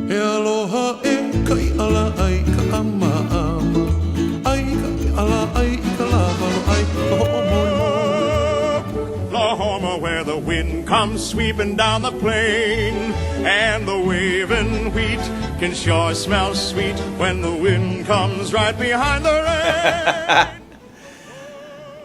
He aloha e kai ala ai ka ama ama. Ai ka ala ai ka lawalo ai ka ho'omoe. Oklahoma, where the wind comes sweeping down the plain, and the waving wheat can sure smell sweet when the wind comes right behind the rain.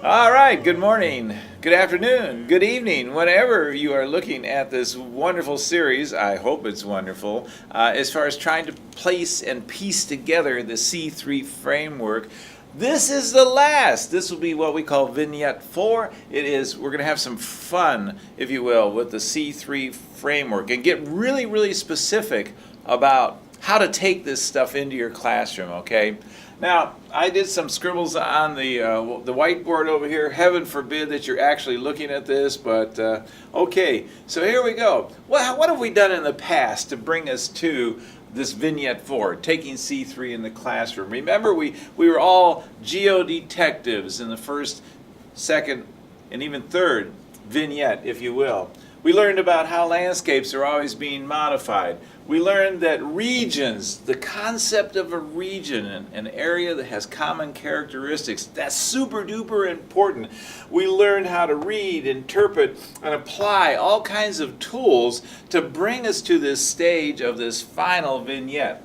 All right, good morning, good afternoon, good evening, whenever you are looking at this wonderful series. I hope it's wonderful, as far as trying to place and piece together the C3 framework. This is the last. This will be what we call Vignette 4. We're going to have some fun, if you will, with the C3 framework and get really, really specific about how to take this stuff into your classroom, okay? Now, I did some scribbles on the whiteboard over here. Heaven forbid that you're actually looking at this, but okay. So here we go. What have we done in the past to bring us to this Vignette 4, taking C3 in the classroom? Remember, we were all geodetectives in the first, second, and even third vignette, if you will. We learned about how landscapes are always being modified. We learned that regions, the concept of a region, an area that has common characteristics, that's super duper important. We learned how to read, interpret, and apply all kinds of tools to bring us to this stage of this final vignette.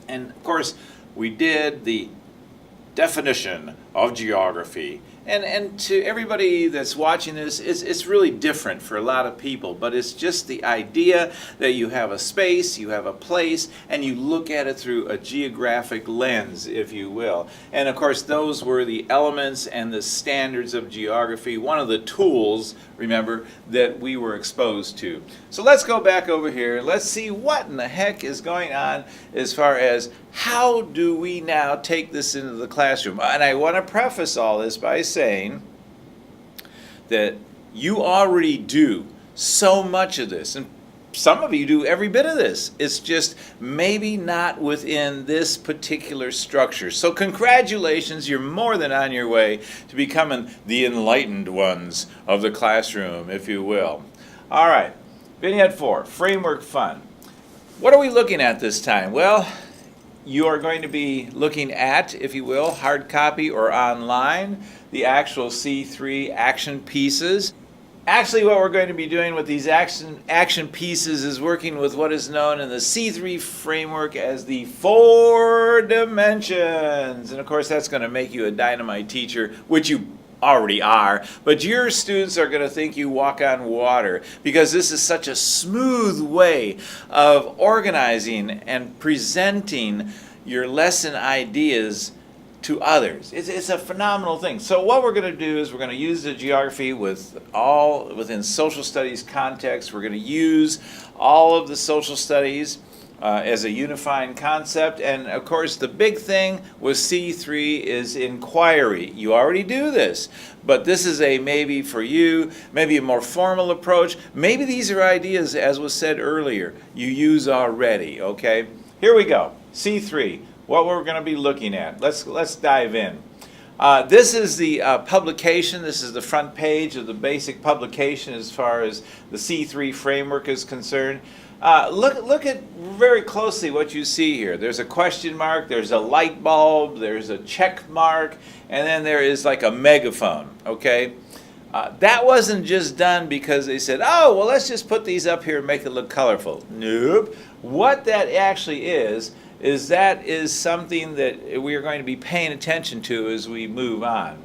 And of course, we did the definition of geography. And to everybody that's watching this, it's really different for a lot of people, but it's just the idea that you have a space, you have a place, and you look at it through a geographic lens, if you will. And of course, those were the elements and the standards of geography, one of the tools, remember, that we were exposed to. So let's go back over here. Let's see what in the heck is going on as far as how do we now take this into the classroom. And I want to preface all this by saying that you already do so much of this, and some of you do every bit of this. It's just maybe not within this particular structure. So congratulations, you're more than on your way to becoming the enlightened ones of the classroom, if you will. All right, Vignette 4, Framework Fun. What are we looking at this time? Well, you are going to be looking at, if you will, hard copy or online, the actual C3 action pieces. Actually, what we're going to be doing with these action pieces is working with what is known in the C3 framework as the 4 dimensions. And of course, that's going to make you a dynamite teacher, which you already are, but your students are going to think you walk on water because this is such a smooth way of organizing and presenting your lesson ideas to others. It's a phenomenal thing. So what we're going to do is we're going to use the geography within social studies context. We're going to use all of the social studies as a unifying concept. And of course, the big thing with C3 is inquiry. You already do this, but this is maybe for you, maybe a more formal approach. Maybe these are ideas, as was said earlier, you use already, okay? Here we go, C3, what we're going to be looking at. Let's dive in. This is the publication. This is the front page of the basic publication as far as the C3 framework is concerned. Look at very closely what you see here. There's a question mark, there's a light bulb, there's a check mark, and then there is like a megaphone, okay? That wasn't just done because they said, oh, well, let's just put these up here and make it look colorful. Nope. What that actually is that is something that we are going to be paying attention to as we move on.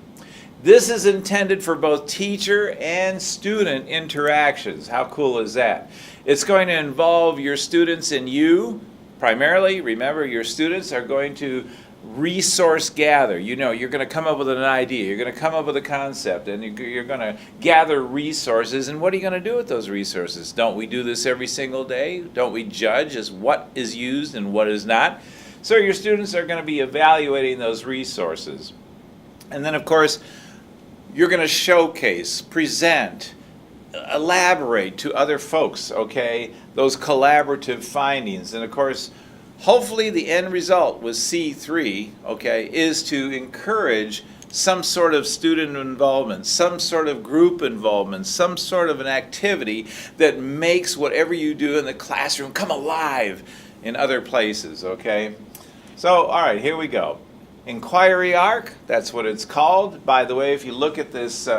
This is intended for both teacher and student interactions. How cool is that? It's going to involve your students and you primarily. Remember, your students are going to resource gather. You know, you're going to come up with an idea, you're going to come up with a concept, and you're going to gather resources. And what are you going to do with those resources? Don't we do this every single day? Don't we judge as what is used and what is not? So your students are going to be evaluating those resources. And then, of course, you're going to showcase, present, elaborate to other folks, okay, those collaborative findings. And of course, hopefully the end result with C3, okay, is to encourage some sort of student involvement, some sort of group involvement, some sort of an activity that makes whatever you do in the classroom come alive in other places, okay? So, all right, here we go. Inquiry arc, that's what it's called. By the way, if you look at this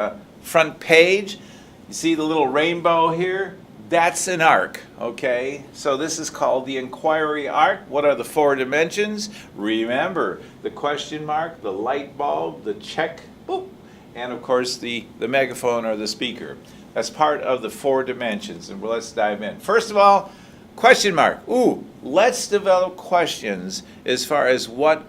front page, you see the little rainbow here? That's an arc, okay? So this is called the inquiry arc. What are the 4 dimensions? Remember, the question mark, the light bulb, the check, boop, and of course the megaphone or the speaker. That's part of the 4 dimensions, and let's dive in. First of all, question mark. Ooh, let's develop questions as far as what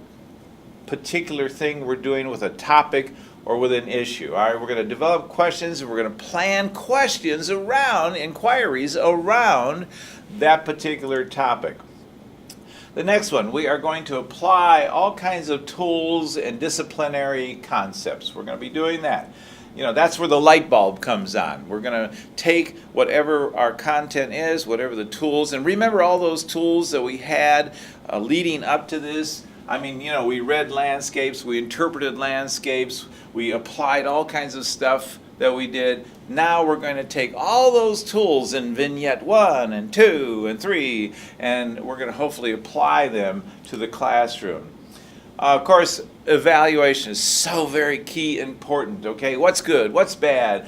particular thing we're doing with a topic or with an issue. All right, we're going to develop questions and we're going to plan questions around, inquiries around that particular topic. The next one, we are going to apply all kinds of tools and disciplinary concepts. We're going to be doing that. You know, that's where the light bulb comes on. We're going to take whatever our content is, whatever the tools, and remember all those tools that we had leading up to this. I mean, you know, we read landscapes, we interpreted landscapes, we applied all kinds of stuff that we did. Now we're going to take all those tools in vignette 1 and 2 and 3, and we're going to hopefully apply them to the classroom. Of course, evaluation is so very key important, okay? What's good? What's bad?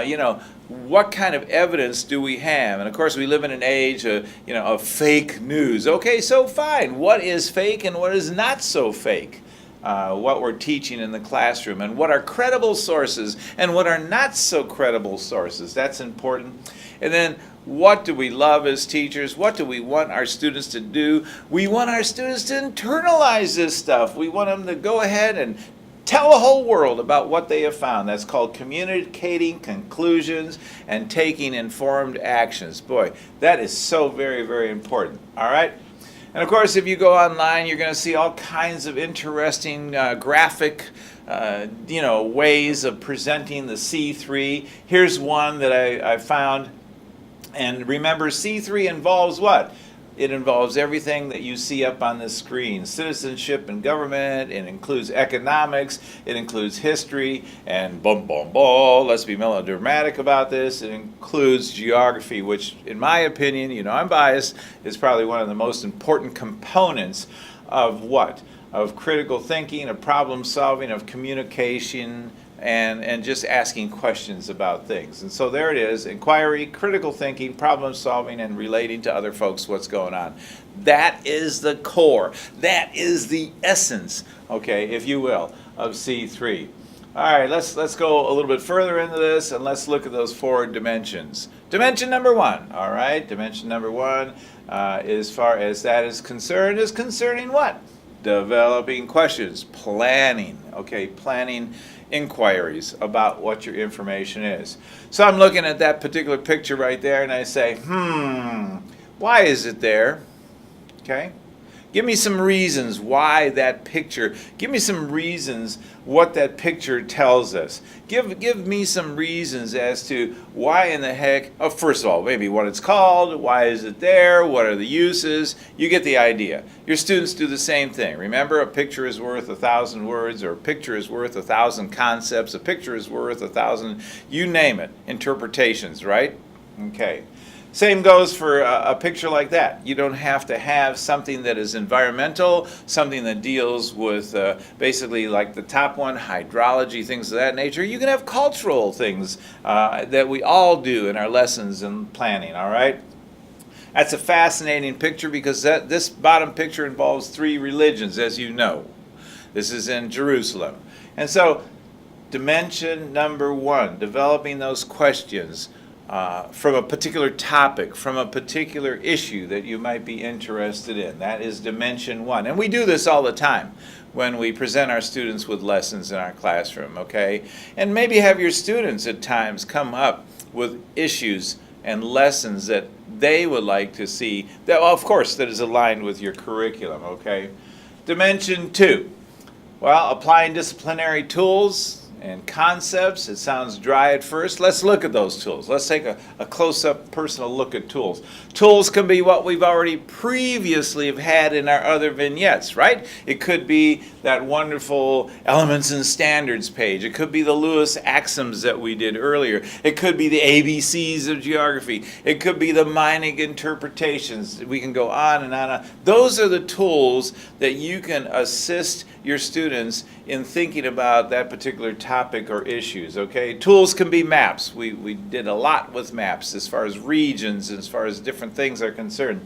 You know, what kind of evidence do we have? And of course, we live in an age of, you know, of fake news. Okay, so fine. What is fake and what is not so fake? What we're teaching in the classroom, and what are credible sources and what are not so credible sources. That's important. And then, what do we love as teachers? What do we want our students to do? We want our students to internalize this stuff. We want them to go ahead and tell the whole world about what they have found. That's called communicating conclusions and taking informed actions. Boy, that is so very, very important. All right? And of course, if you go online, you're going to see all kinds of interesting graphic you know, ways of presenting the C3. Here's one that I found. And remember, C3 involves what? It involves everything that you see up on the screen. Citizenship and government, it includes economics, it includes history, and boom, boom, boom, let's be melodramatic about this, it includes geography, which in my opinion, you know I'm biased, is probably one of the most important components of what? Of critical thinking, of problem solving, of communication, and just asking questions about things. And so there it is, inquiry, critical thinking, problem solving, and relating to other folks what's going on. That is the core. That is the essence, okay, if you will, of C3. All right, let's go a little bit further into this, and let's look at those 4 dimensions. Dimension number 1, all right, dimension number 1, as far as that is concerned, is concerning what? Developing questions, planning, okay, planning inquiries about what your information is. So I'm looking at that particular picture right there and I say, why is it there? Okay? Give me some reasons why that picture, give me some reasons what that picture tells us. Give me some reasons as to why in the heck, oh, first of all, maybe what it's called, why is it there, what are the uses, you get the idea. Your students do the same thing. Remember, a picture is worth 1,000 words, or a picture is worth 1,000 concepts, a picture is worth 1,000, you name it, interpretations, right? Okay. Same goes for a picture like that. You don't have to have something that is environmental, something that deals with basically like the top one, hydrology, things of that nature. You can have cultural things that we all do in our lessons and planning, all right? That's a fascinating picture because this bottom picture involves 3 religions, as you know. This is in Jerusalem. And so, dimension number 1, developing those questions from a particular topic, from a particular issue that you might be interested in. That is dimension 1. And we do this all the time when we present our students with lessons in our classroom, okay? And maybe have your students at times come up with issues and lessons that they would like to see, that, well, of course, that is aligned with your curriculum, okay? Dimension 2. Well, applying disciplinary tools, And concepts, it sounds dry at first. Let's look at those tools. Let's take a close-up personal look at tools. Tools can be what we've already previously have had in our other vignettes, right? It could be that wonderful Elements and Standards page. It could be the Lewis axioms that we did earlier. It could be the ABCs of geography. It could be the Meinig interpretations. We can go on and on and on. Those are the tools that you can assist your students in thinking about that particular topic or issues, okay? Tools can be maps. We did a lot with maps as far as regions, as far as different things are concerned.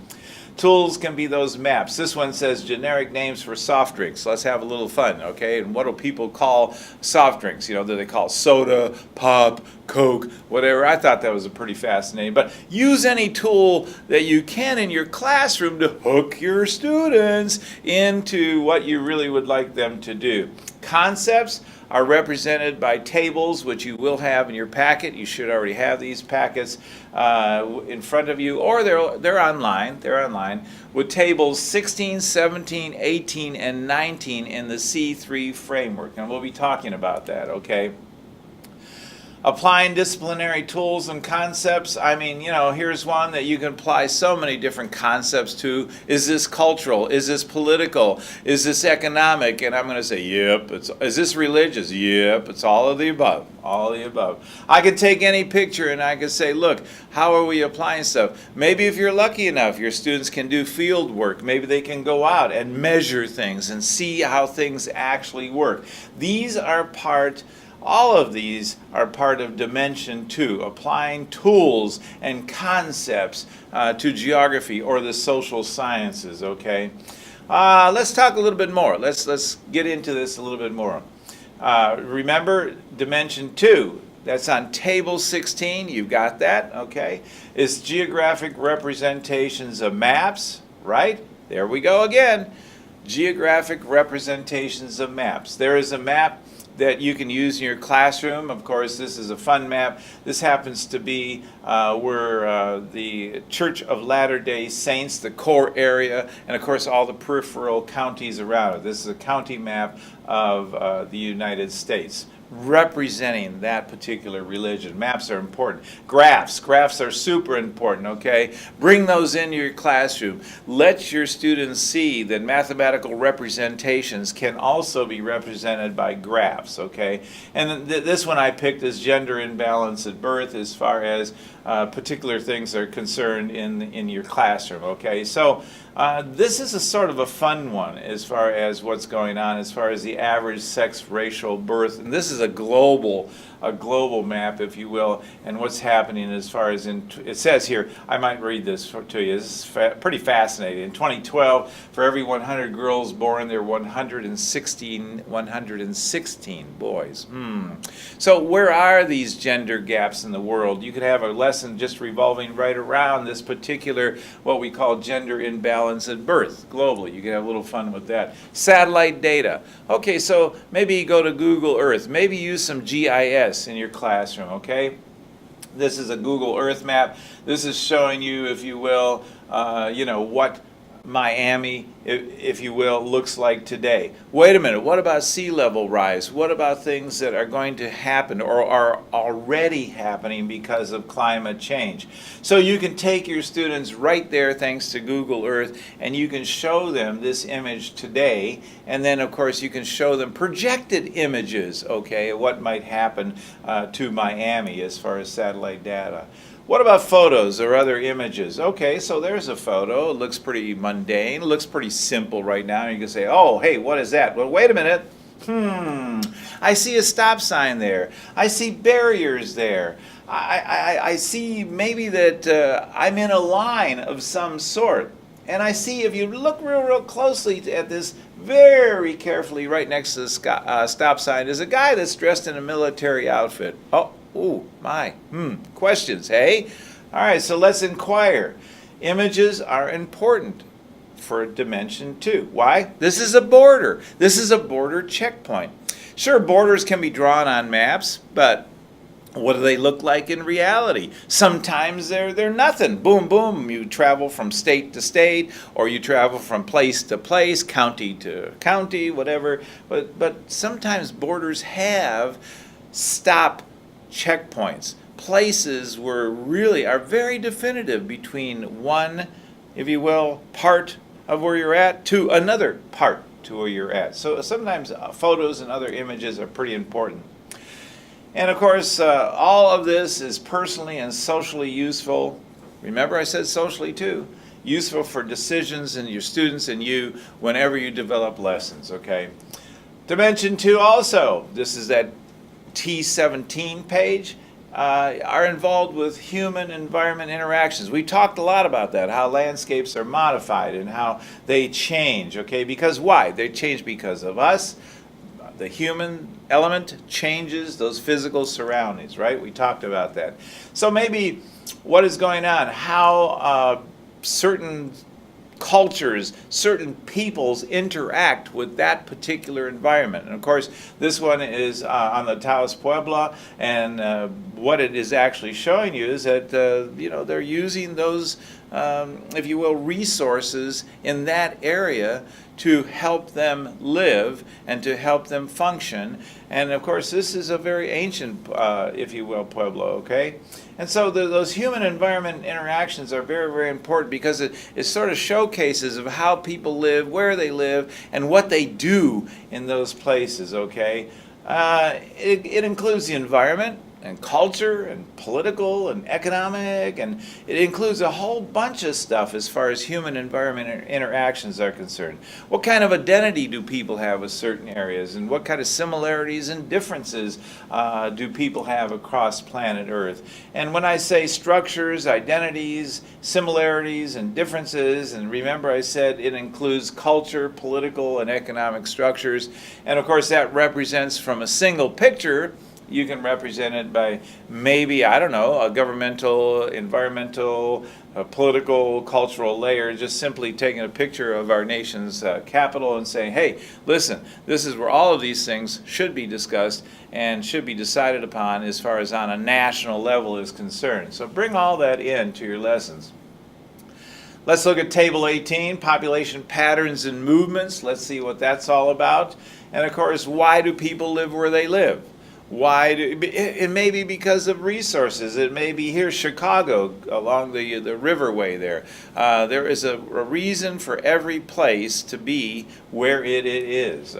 Tools can be those maps. This one says generic names for soft drinks. Let's have a little fun, okay? And what do people call soft drinks? You know, do they call soda, pop, Coke, whatever? I thought that was a pretty fascinating. But use any tool that you can in your classroom to hook your students into what you really would like them to do. Concepts are represented by tables, which you will have in your packet. You should already have these packets in front of you, or they're online. They're online with tables 16, 17, 18, and 19 in the C3 framework, and we'll be talking about that, okay? Applying disciplinary tools and concepts. I mean, you know, here's one that you can apply so many different concepts to. Is this cultural? Is this political? Is this economic? And I'm going to say, yep. Is this religious? Yep. It's all of the above. All of the above. I could take any picture and I could say, look, how are we applying stuff? Maybe if you're lucky enough, your students can do field work. Maybe they can go out and measure things and see how things actually work. All of these are part of Dimension 2, applying tools and concepts to geography or the social sciences, okay? Let's talk a little bit more. Let's get into this a little bit more. Remember, Dimension 2, that's on Table 16. You've got that, okay? It's geographic representations of maps, right? There we go again. Geographic representations of maps. There is a map that you can use in your classroom. Of course, this is a fun map. This happens to be where the Church of Latter-day Saints, the core area, and of course all the peripheral counties around it. This is a county map of the United States, representing that particular religion. Maps are important. Graphs are super important, okay? Bring those into your classroom. Let your students see that mathematical representations can also be represented by graphs, okay? And this one I picked is gender imbalance at birth as far as particular things are concerned in your classroom, okay? So this is a sort of a fun one as far as what's going on as far as the average sex ratio birth, and this is a global map, if you will, and what's happening as far as it says here, I might read this to you. This is pretty fascinating. In 2012, for every 100 girls born, there were 116 boys. So where are these gender gaps in the world? You could have a lesson just revolving right around this particular, what we call gender imbalance at birth, globally. You can have a little fun with that. Satellite data. Okay, so maybe you go to Google Earth. Maybe use some GIS in your classroom, okay? This is a Google Earth map. This is showing you, if you will, what Miami, if you will, looks like today. Wait a minute, what about sea level rise? What about things that are going to happen or are already happening because of climate change? So you can take your students right there thanks to Google Earth, and you can show them this image today, and then of course you can show them projected images, okay, what might happen to Miami as far as satellite data. What about photos or other images? Okay, so there's a photo. It looks pretty mundane. It looks pretty simple right now. You can say, oh, hey, what is that? Well, wait a minute. I see a stop sign there. I see barriers there. I see maybe that I'm in a line of some sort. And I see, if you look real closely at this, very carefully right next to the stop sign, is a guy that's dressed in a military outfit. Oh my. Questions, hey? All right, so let's inquire. Images are important for Dimension 2. Why? This is a border. This is a border checkpoint. Sure, borders can be drawn on maps, but what do they look like in reality? Sometimes they're nothing. Boom, boom. You travel from state to state, or you travel from place to place, county to county, whatever. But sometimes borders have stop checkpoints, places where really are very definitive between one, if you will, part of where you're at to another part to where you're at. So sometimes photos and other images are pretty important. And of course, all of this is personally and socially useful. Remember I said socially too. Useful for decisions and your students and you whenever you develop lessons, okay? To mention too also, this is that T17 page, are involved with human-environment interactions. We talked a lot about that, how landscapes are modified and how they change, okay? Because why? They change because of us. The human element changes those physical surroundings, right? We talked about that. So maybe what is going on, how certain cultures, certain peoples interact with that particular environment. And of course, this one is on the Taos Puebla, and what it is actually showing you is that they're using those, if you will, resources in that area to help them live and to help them function. And of course, this is a very ancient, if you will, Pueblo, okay? And so those human-environment interactions are very, very important because it sort of showcases of how people live, where they live, and what they do in those places, okay? It includes the environment and culture and political and economic, and it includes a whole bunch of stuff as far as human-environment interactions are concerned. What kind of identity do people have with certain areas, and what kind of similarities and differences do people have across planet Earth? And when I say structures, identities, similarities, and differences, and remember I said it includes culture, political, and economic structures, and of course that represents from a single picture. You can represent it by maybe, I don't know, a governmental, environmental, political, cultural layer, just simply taking a picture of our nation's capital and saying, hey, listen, this is where all of these things should be discussed and should be decided upon as far as on a national level is concerned. So bring all that into your lessons. Let's look at Table 18, population patterns and movements. Let's see what that's all about. And of course, why do people live where they live? Why do, it may be because of resources. It may be here, Chicago, along the riverway there. There is a reason for every place to be where it is,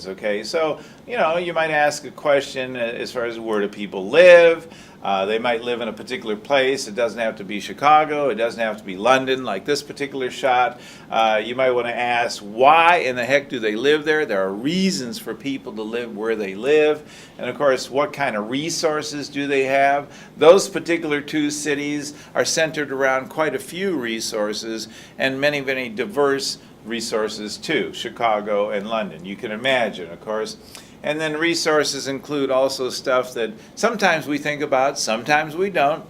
okay? So, you might ask a question as far as where do people live? They might live in a particular place. It doesn't have to be Chicago. It doesn't have to be London like this particular shot. You might want to ask, why in the heck do they live there? There are reasons for people to live where they live. And of course, what kind of resources do they have? Those particular two cities are centered around quite a few resources and many, many diverse resources too, Chicago and London. You can imagine, of course. And then resources include also stuff that sometimes we think about, sometimes we don't.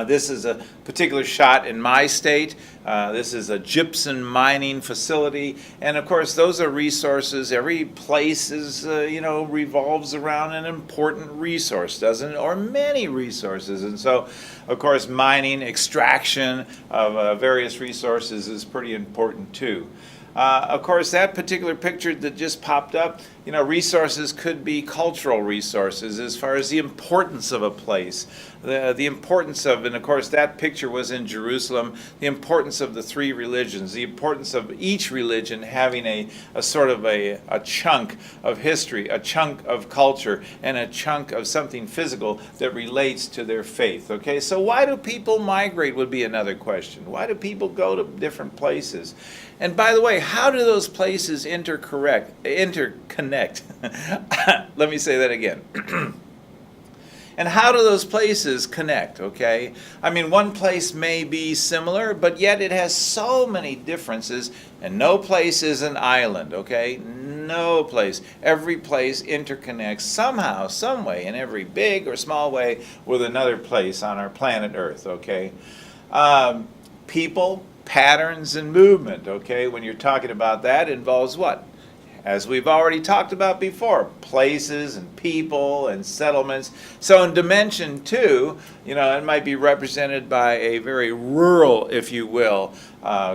This is a particular shot in my state. This is a gypsum mining facility. And of course, those are resources. Every place is, revolves around an important resource, doesn't it? Or many resources. And so, of course, mining, extraction of various resources is pretty important too. Of course, that particular picture that just popped up, resources could be cultural resources as far as the importance of a place, the importance of, and of course that picture was in Jerusalem, the importance of the three religions, the importance of each religion having a sort of a chunk of history, a chunk of culture, and a chunk of something physical that relates to their faith. Okay, so why do people migrate would be another question. Why do people go to different places? And by the way, how do those places interconnect? Let me say that again. And how do those places connect, okay? I mean, one place may be similar, but yet it has so many differences, and no place is an island, okay? No place. Every place interconnects somehow, some way, in every big or small way with another place on our planet Earth, okay? People, patterns, and movement, okay? When you're talking about that, it involves what? as we've already talked about before, places and people and settlements. So in dimension 2, it might be represented by a very rural, if you will,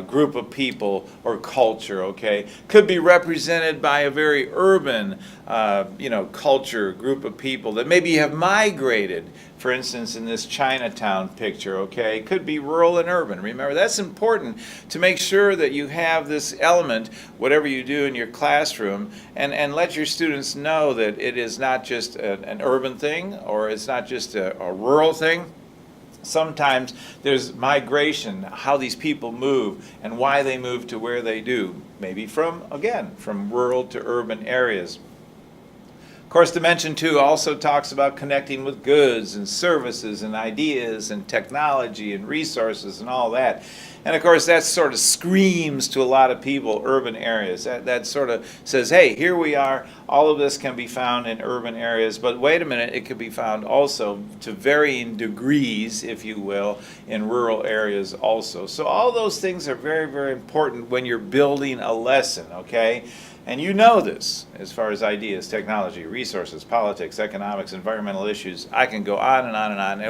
group of people or culture, okay? Could be represented by a very urban, culture, group of people that maybe have migrated, for instance, in this Chinatown picture, okay? Could be rural and urban. Remember, that's important to make sure that you have this element, whatever you do in your classroom, and let your students know that it is not just an urban thing, or it's not just a rural thing. Sometimes there's migration, how these people move and why they move to where they do, maybe from rural to urban areas. Of course, dimension 2 also talks about connecting with goods and services and ideas and technology and resources and all that. And of course, that sort of screams to a lot of people, urban areas. That sort of says, hey, here we are. All of this can be found in urban areas. But wait a minute, it could be found also to varying degrees, if you will, in rural areas also. So all those things are very, very important when you're building a lesson, okay? And you know this as far as ideas, technology, resources, politics, economics, environmental issues. I can go on and on and on.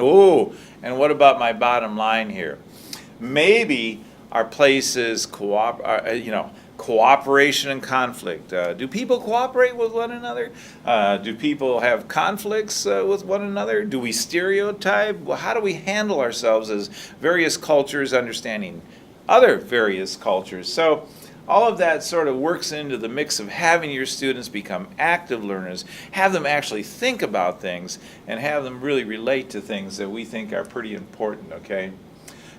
And what about my bottom line here? Maybe our place is cooperation and conflict. Do people cooperate with one another? Do people have conflicts with one another? Do we stereotype? Well, how do we handle ourselves as various cultures understanding other various cultures? So all of that sort of works into the mix of having your students become active learners, have them actually think about things, and have them really relate to things that we think are pretty important, okay?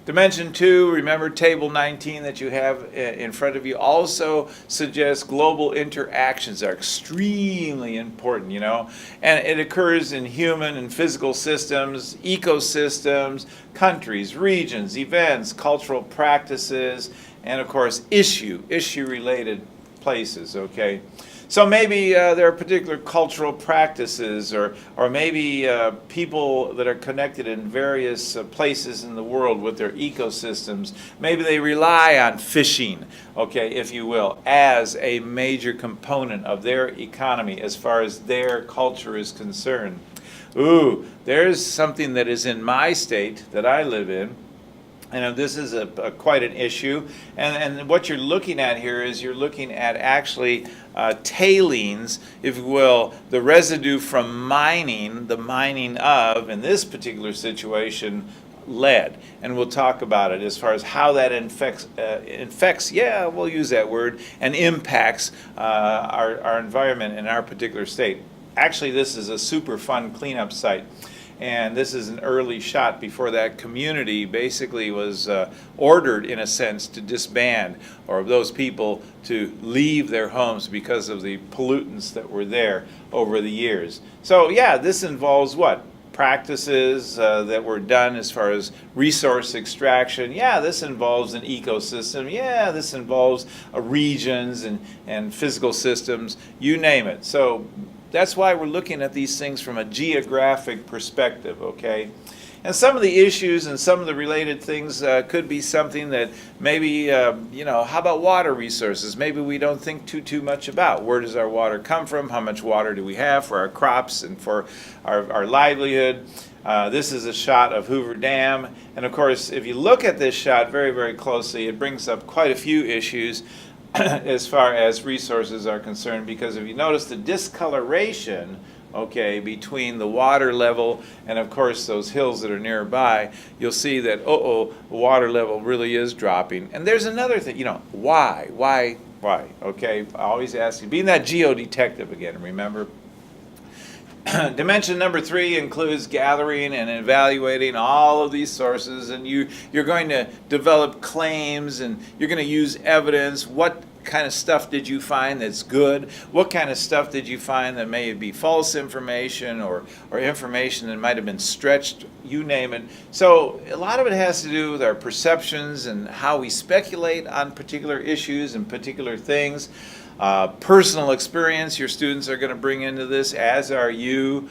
Dimension 2, remember table 19 that you have in front of you, also suggests global interactions are extremely important, and it occurs in human and physical systems, ecosystems, countries, regions, events, cultural practices, and of course issue-related places, okay? So maybe there are particular cultural practices or maybe people that are connected in various places in the world with their ecosystems. Maybe they rely on fishing, okay, if you will, as a major component of their economy as far as their culture is concerned. There's something that is in my state that I live in. And this is quite an issue. And what you're looking at here is you're looking at actually tailings, if you will, the residue from mining, the mining of, in this particular situation, lead. And we'll talk about it as far as how that infects, yeah, we'll use that word, and impacts our environment in our particular state. Actually, this is a super fun cleanup site. And this is an early shot before that community basically was ordered, in a sense, to disband, or those people to leave their homes because of the pollutants that were there over the years. So yeah, this involves what? Practices that were done as far as resource extraction. Yeah, this involves an ecosystem. Yeah, this involves regions and physical systems, you name it. So that's why we're looking at these things from a geographic perspective, okay? And some of the issues and some of the related things could be something that maybe, how about water resources? Maybe we don't think too much about. Where does our water come from? How much water do we have for our crops and for our livelihood? This is a shot of Hoover Dam. And of course, if you look at this shot very, very closely, it brings up quite a few issues as far as resources are concerned, because if you notice the discoloration, okay, between the water level and of course those hills that are nearby, you'll see that the water level really is dropping. And there's another thing, why, okay? I always ask you, being that geodetective again, remember? Dimension number 3 includes gathering and evaluating all of these sources, and you're going to develop claims and you're going to use evidence. What kind of stuff did you find that's good? What kind of stuff did you find that may be false information or information that might have been stretched, you name it. So a lot of it has to do with our perceptions and how we speculate on particular issues and particular things. Personal experience your students are going to bring into this, as are you.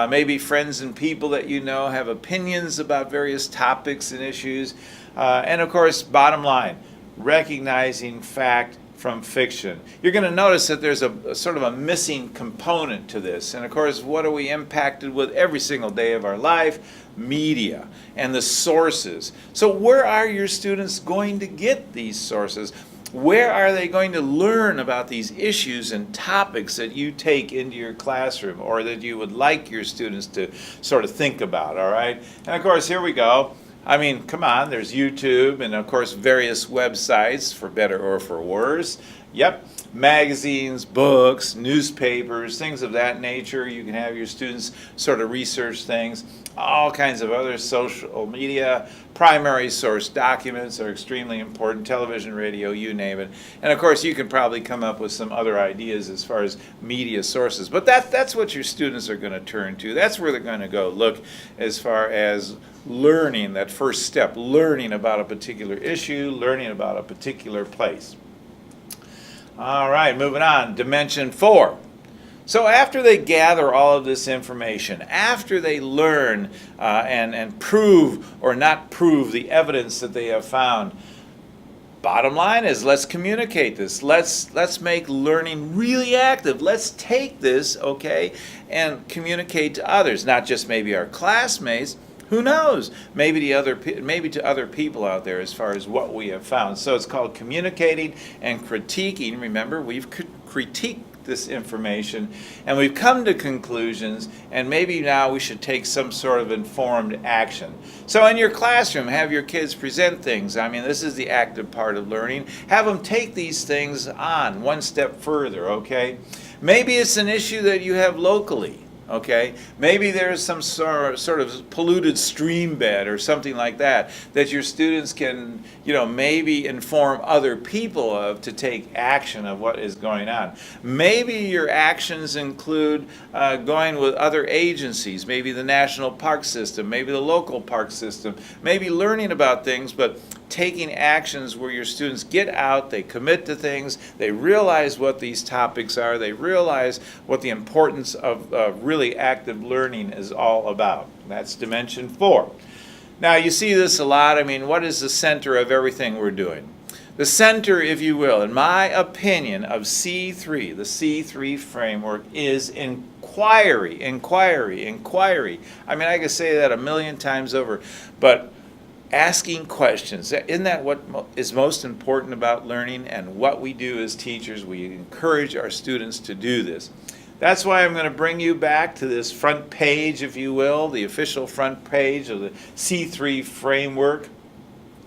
Maybe friends and people that you know have opinions about various topics and issues. And of course, bottom line, recognizing fact from fiction. You're going to notice that there's a sort of a missing component to this. And of course, what are we impacted with every single day of our life? Media and the sources. So where are your students going to get these sources? Where are they going to learn about these issues and topics that you take into your classroom or that you would like your students to sort of think about, all right? And of course, here we go. I mean, come on, there's YouTube and of course various websites, for better or for worse. Yep, magazines, books, newspapers, things of that nature. You can have your students sort of research things. All kinds of other social media, primary source documents are extremely important, television, radio, you name it. And of course, you can probably come up with some other ideas as far as media sources. But that's what your students are going to turn to. That's where they're going to go look as far as learning, that first step, learning about a particular issue, learning about a particular place. All right, moving on, dimension 4. So after they gather all of this information, after they learn and prove or not prove the evidence that they have found, bottom line is let's communicate this. Let's make learning really active. Let's take this, okay, and communicate to others, not just maybe our classmates. Who knows? Maybe to other people out there as far as what we have found. So it's called communicating and critiquing. Remember, we've critiqued this information and we've come to conclusions, and maybe now we should take some sort of informed action. So in your classroom, have your kids present things. I mean, this is the active part of learning. Have them take these things on one step further, okay? Maybe it's an issue that you have locally. Okay, maybe there's some sort of polluted stream bed or something like that your students can, maybe inform other people of to take action of what is going on. Maybe your actions include going with other agencies, maybe the National Park System, maybe the local park system, maybe learning about things, but taking actions where your students get out, they commit to things, they realize what these topics are, they realize what the importance of really active learning is all about. That's dimension 4. Now you see this a lot. I mean, what is the center of everything we're doing? The center, if you will, in my opinion, of C3, the C3 framework, is inquiry, inquiry, inquiry. I mean, I could say that a million times over, but asking questions. Isn't that what is most important about learning? And what we do as teachers, we encourage our students to do this. That's why I'm going to bring you back to this front page, if you will, the official front page of the C3 framework.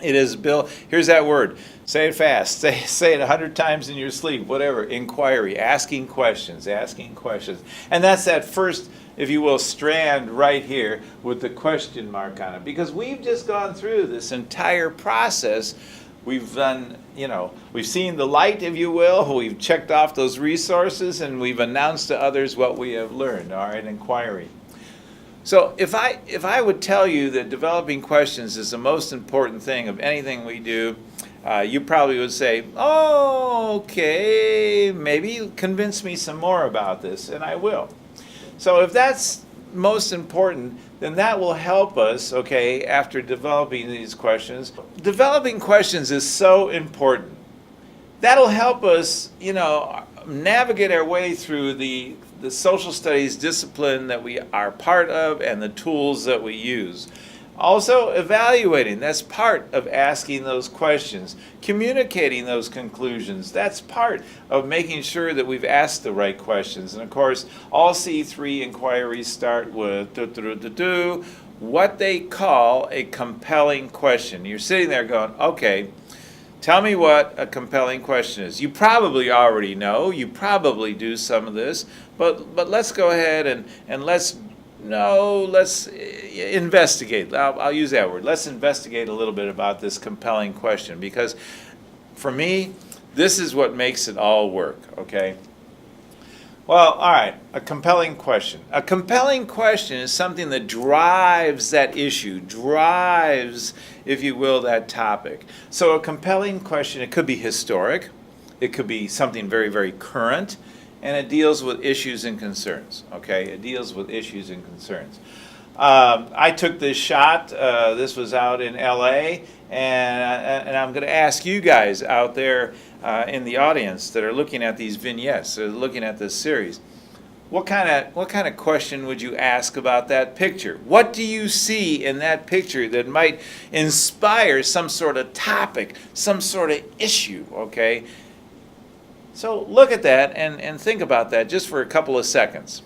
It is built, here's that word, say it fast, say it 100 times in your sleep, whatever, inquiry, asking questions. And that's that first, if you will, strand right here with the question mark on it. Because we've just gone through this entire process. We've done, we've seen the light, if you will, we've checked off those resources, and we've announced to others what we have learned, all right, inquiry. So if I would tell you that developing questions is the most important thing of anything we do, you probably would say, oh, okay, maybe convince me some more about this, and I will. So if that's most important, then that will help us, okay, after developing these questions. Developing questions is so important. That'll help us, navigate our way through the social studies discipline that we are part of and the tools that we use. Also, evaluating, that's part of asking those questions. Communicating those conclusions, that's part of making sure that we've asked the right questions. And of course, all C3 inquiries start with what they call a compelling question. You're sitting there going, okay, tell me what a compelling question is. You probably already know, you probably do some of this, but let's go ahead and let's investigate. I'll use that word. Let's investigate a little bit about this compelling question, because for me, this is what makes it all work, okay? Well, all right, a compelling question. A compelling question is something that drives that issue, drives, if you will, that topic. So a compelling question, it could be historic, it could be something very, very current, and it deals with issues and concerns, okay? It deals with issues and concerns. I took this shot, this was out in LA, And I'm going to ask you guys out there in the audience that are looking at these vignettes, looking at this series, what kind of question would you ask about that picture? What do you see in that picture that might inspire some sort of topic, some sort of issue, okay? So look at that and think about that just for a couple of seconds.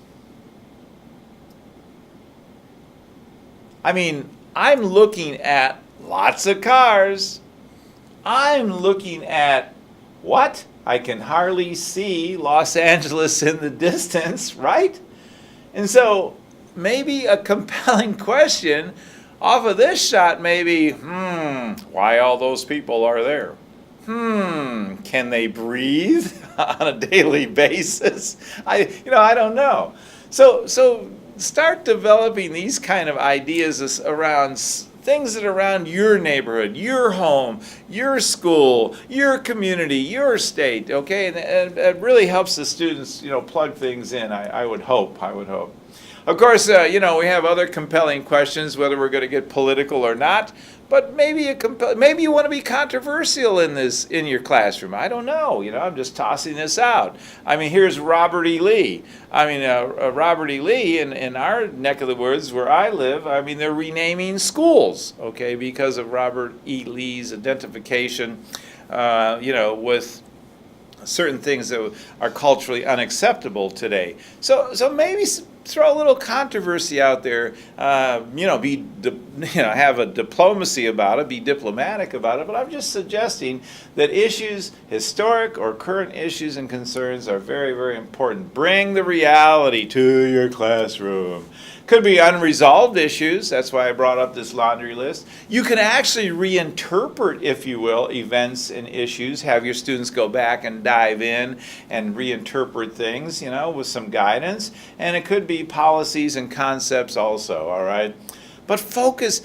I mean, I'm looking at lots of cars. I'm looking at what? I can hardly see Los Angeles in the distance, right? And so maybe a compelling question off of this shot may be, why all those people are there? Can they breathe on a daily basis? I don't know. So start developing these kind of ideas around things that are around your neighborhood, your home, your school, your community, your state, okay? And it really helps the students, plug things in, I would hope. Of course, we have other compelling questions, whether we're going to get political or not, but maybe you want to be controversial in your classroom. I don't know, I'm just tossing this out. I mean, here's Robert E. Lee. Robert E. Lee in our neck of the woods where I live, they're renaming schools, okay, because of Robert E. Lee's identification, with certain things that are culturally unacceptable today. So maybe throw a little controversy out there. Have a diplomacy about it, be diplomatic about it. But I'm just suggesting that issues, historic or current issues and concerns, are very, very important. Bring the reality to your classroom. Could be unresolved issues. That's why I brought up this laundry list. You can actually reinterpret, if you will, events and issues. Have your students go back and dive in and reinterpret things, with some guidance. And it could be policies and concepts also, all right? But focus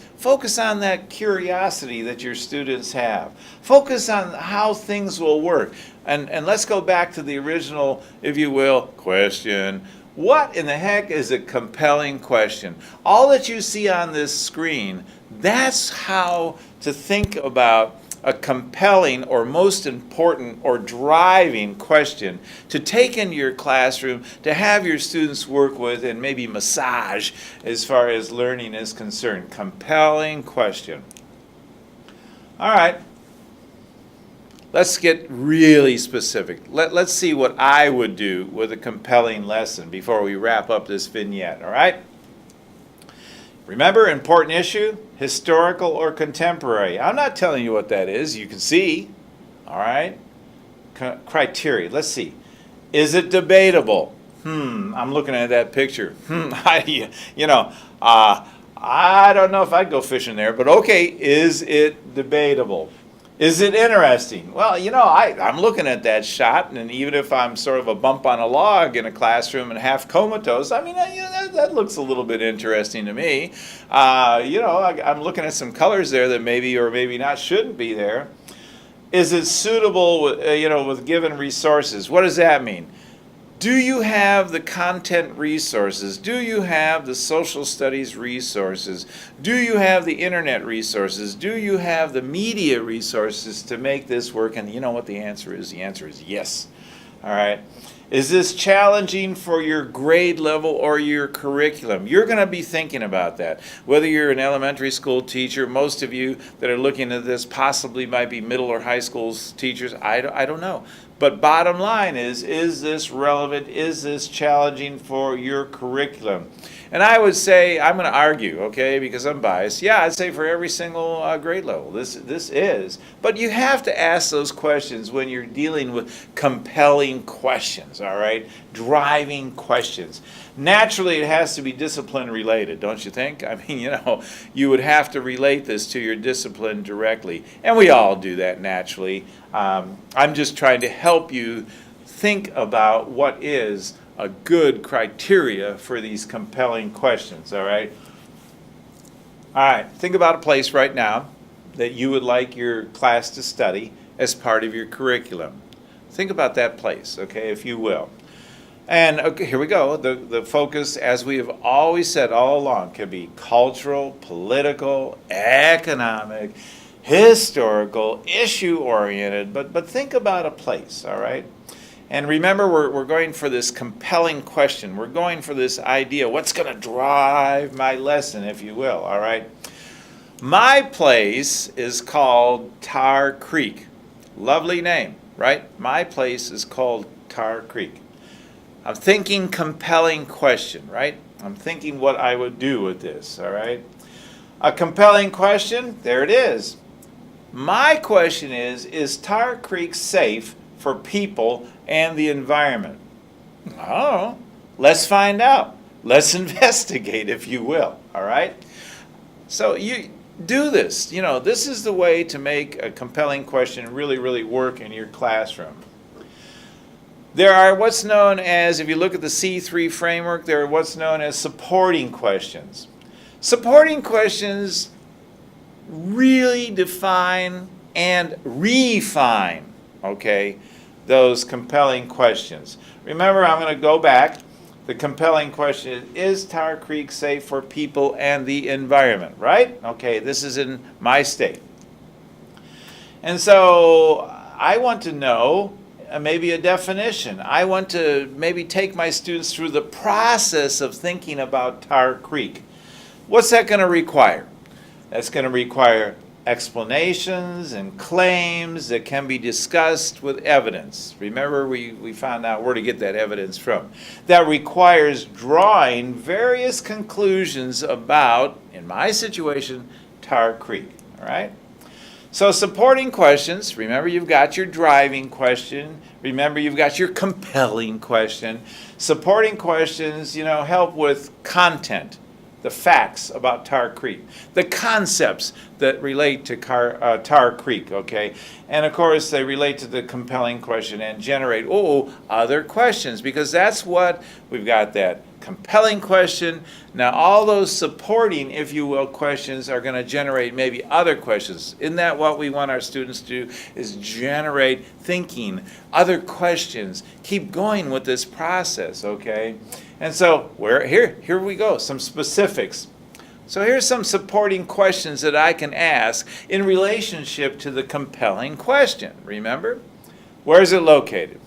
on that curiosity that your students have. Focus on how things will work. And let's go back to the original, if you will, question. What in the heck is a compelling question? All that you see on this screen, that's how to think about a compelling or most important or driving question to take into your classroom, to have your students work with and maybe massage as far as learning is concerned. Compelling question. All right. Let's get really specific. Let's see what I would do with a compelling lesson before we wrap up this vignette, all right? Remember, important issue, historical or contemporary. I'm not telling you what that is. You can see, all right? Criteria, let's see. Is it debatable? I'm looking at that picture. I don't know if I'd go fishing there, but okay, is it debatable? Is it interesting? Well, I'm looking at that shot, and even if I'm sort of a bump on a log in a classroom and half comatose, that looks a little bit interesting to me. I'm looking at some colors there that maybe or maybe not shouldn't be there. Is it suitable, with given resources? What does that mean? Do you have the content resources? Do you have the social studies resources? Do you have the internet resources? Do you have the media resources to make this work? And you know what the answer is? The answer is yes. All right. Is this challenging for your grade level or your curriculum? You're going to be thinking about that. Whether you're an elementary school teacher, most of you that are looking at this possibly might be middle or high school teachers. I don't know. But bottom line is this relevant? Is this challenging for your curriculum? And I would say, I'm going to argue, okay, because I'm biased. Yeah, I'd say for every single grade level, this is. But you have to ask those questions when you're dealing with compelling questions, all right? Driving questions. Naturally, it has to be discipline related, don't you think? You would have to relate this to your discipline directly. And we all do that naturally. I'm just trying to help you think about what is a good criteria for these compelling questions, all right? All right, think about a place right now that you would like your class to study as part of your curriculum. Think about that place, okay, if you will. And okay, here we go. The focus, as we have always said all along, can be cultural, political, economic, historical, issue-oriented, but think about a place, all right? And remember, we're going for this compelling question. We're going for this idea. What's going to drive my lesson, if you will, all right? My place is called Tar Creek. Lovely name, right? My place is called Tar Creek. I'm thinking compelling question, right? I'm thinking what I would do with this, all right? A compelling question, there it is. My question is Tar Creek safe for people and the environment? I don't know. Let's find out. Let's investigate, if you will, all right? So you do this. You know, this is the way to make a compelling question really, really work in your classroom. There are what's known as, if you look at the C3 framework, there are what's known as supporting questions. Supporting questions really define and refine, okay, those compelling questions. Remember, I'm going to go back. The compelling question is Tar Creek safe for people and the environment, right? Okay, this is in my state. And so I want to know maybe a definition. I want to maybe take my students through the process of thinking about Tar Creek. What's that going to require? That's going to require explanations and claims that can be discussed with evidence. Remember, we found out where to get that evidence from. That requires drawing various conclusions about, in my situation, Tar Creek. All right? So supporting questions, remember you've got your driving question. Remember you've got your compelling question. Supporting questions, you know, help with content. The facts about Tar Creek, the concepts that relate to Tar Creek, okay? And of course, they relate to the compelling question and generate, other questions, because that's what we've got, that compelling question. Now, all those supporting, if you will, questions are going to generate maybe other questions. Isn't that what we want our students to do, is generate thinking, other questions, keep going with this process, okay? And so here we go, some specifics. So here's some supporting questions that I can ask in relationship to the compelling question. Remember? Where is it located?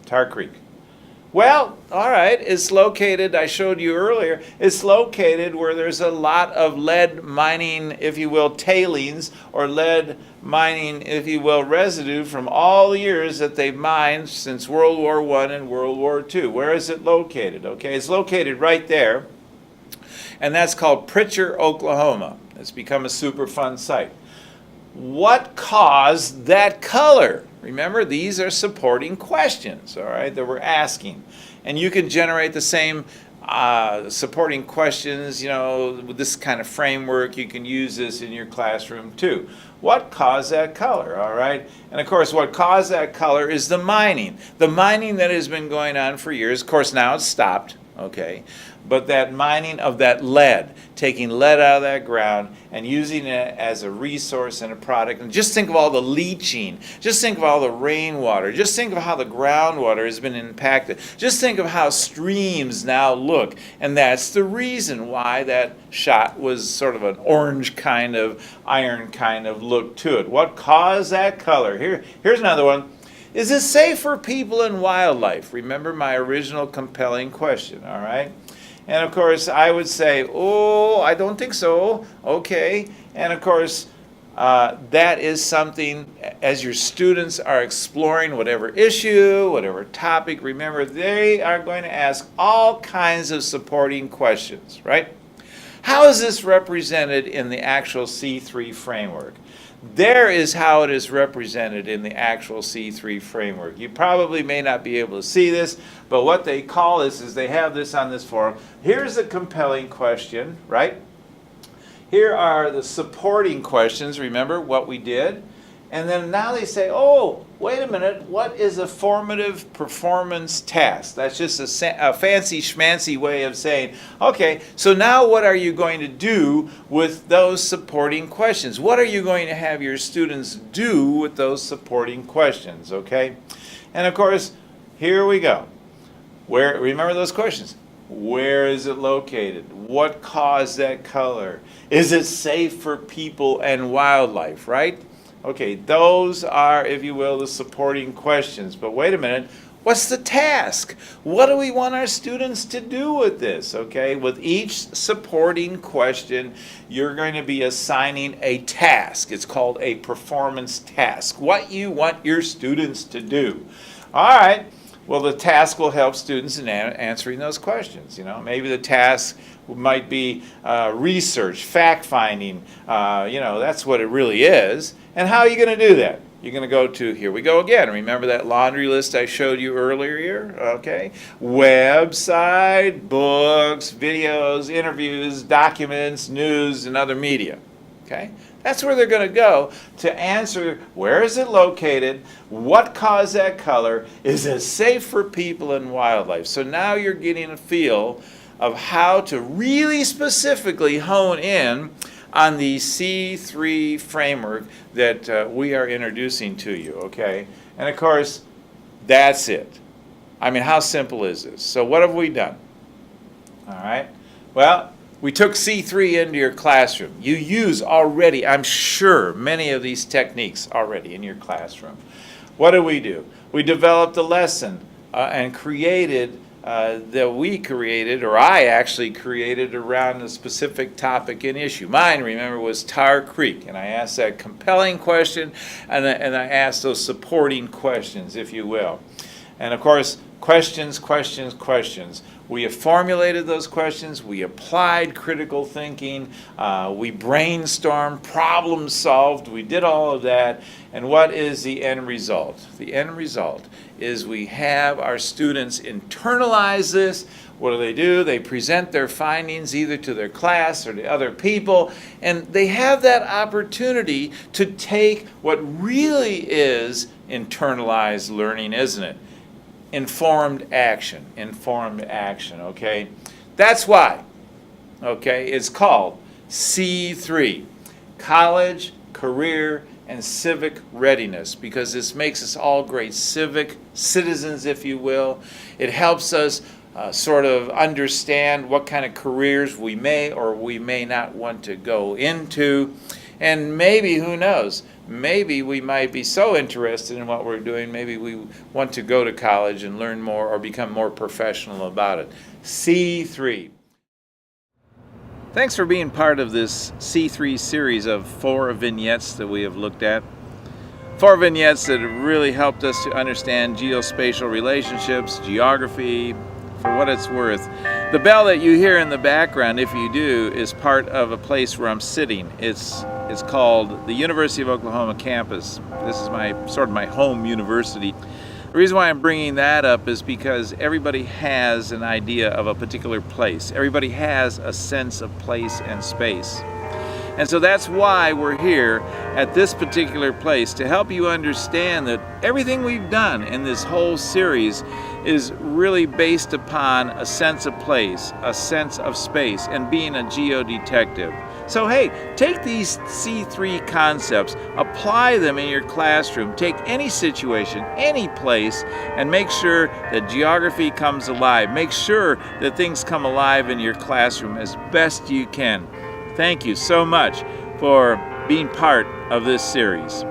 Tar Creek. Well, all right, it's located, I showed you earlier, it's located where there's a lot of lead mining, if you will, tailings, or lead mining, if you will, residue from all the years that they've mined since World War I and World War II. Where is it located? Okay, it's located right there, and that's called Pritchard, Oklahoma. It's become a Superfund site. What caused that color? Remember, these are supporting questions, all right, that we're asking. And you can generate the same supporting questions, you know, with this kind of framework. You can use this in your classroom too. What caused that color, all right? And of course, what caused that color is the mining. The mining that has been going on for years. Of course, now it's stopped, okay? But that mining of that lead, taking lead out of that ground and using it as a resource and a product. And just think of all the leaching. Just think of all the rainwater. Just think of how the groundwater has been impacted. Just think of how streams now look. And that's the reason why that shot was sort of an orange kind of, iron kind of look to it. What caused that color? Here's another one. Is it safe for people and wildlife? Remember my original compelling question, all right? And of course, I would say, I don't think so. Okay. And of course, that is something, as your students are exploring whatever issue, whatever topic, remember, they are going to ask all kinds of supporting questions, right? How is this represented in the actual C3 framework? There is how it is represented in the actual C3 framework. You probably may not be able to see this, but what they call this is they have this on this form. Here's a compelling question, right? Here are the supporting questions, remember what we did? And then now they say, wait a minute, what is a formative performance task? That's just a fancy schmancy way of saying, okay, so now what are you going to do with those supporting questions? What are you going to have your students do with those supporting questions, okay? And of course, here we go. Remember those questions. Where is it located? What caused that color? Is it safe for people and wildlife, right? Okay, those are, if you will, the supporting questions. But wait a minute, what's the task? What do we want our students to do with this? Okay, with each supporting question, you're going to be assigning a task. It's called a performance task. What you want your students to do. All right. Well, the task will help students in answering those questions. You know, maybe the task might be research, fact-finding. That's what it really is. And how are you going to do that? You're going to go to, here we go again. Remember that laundry list I showed you earlier here? Okay. Website, books, videos, interviews, documents, news, and other media. Okay? That's where they're going to go to answer where is it located, what caused that color, is it safe for people and wildlife. So now you're getting a feel of how to really specifically hone in on the C3 framework that we are introducing to you, okay? And of course, that's it. I mean, how simple is this? So what have we done? All right. Well, we took C3 into your classroom. You use already, I'm sure, many of these techniques already in your classroom. What do? We developed a lesson and created, or I actually created around a specific topic and issue. Mine, remember, was Tar Creek, and I asked that compelling question, and I asked those supporting questions, if you will. And of course, questions. We have formulated those questions, we applied critical thinking, we brainstormed, problem solved, we did all of that, and what is the end result? The end result is we have our students internalize this. What do? They present their findings either to their class or to other people, and they have that opportunity to take what really is internalized learning, isn't it? Informed action, okay? That's why, okay, it's called C3, College, Career, and Civic Readiness, because this makes us all great civic citizens, if you will. It helps us sort of understand what kind of careers we may or we may not want to go into. And maybe, who knows, maybe we might be so interested in what we're doing, maybe we want to go to college and learn more or become more professional about it. C3. Thanks for being part of this C3 series of 4 vignettes that we have looked at. 4 vignettes that have really helped us to understand geospatial relationships, geography, for what it's worth. The bell that you hear in the background, if you do, is part of a place where I'm sitting. It's called the University of Oklahoma campus. This is my home university. The reason why I'm bringing that up is because everybody has an idea of a particular place. Everybody has a sense of place and space. And so that's why we're here at this particular place, to help you understand that everything we've done in this whole series is really based upon a sense of place, a sense of space, and being a geodetective. So hey, take these C3 concepts, apply them in your classroom, take any situation, any place, and make sure that geography comes alive. Make sure that things come alive in your classroom as best you can. Thank you so much for being part of this series.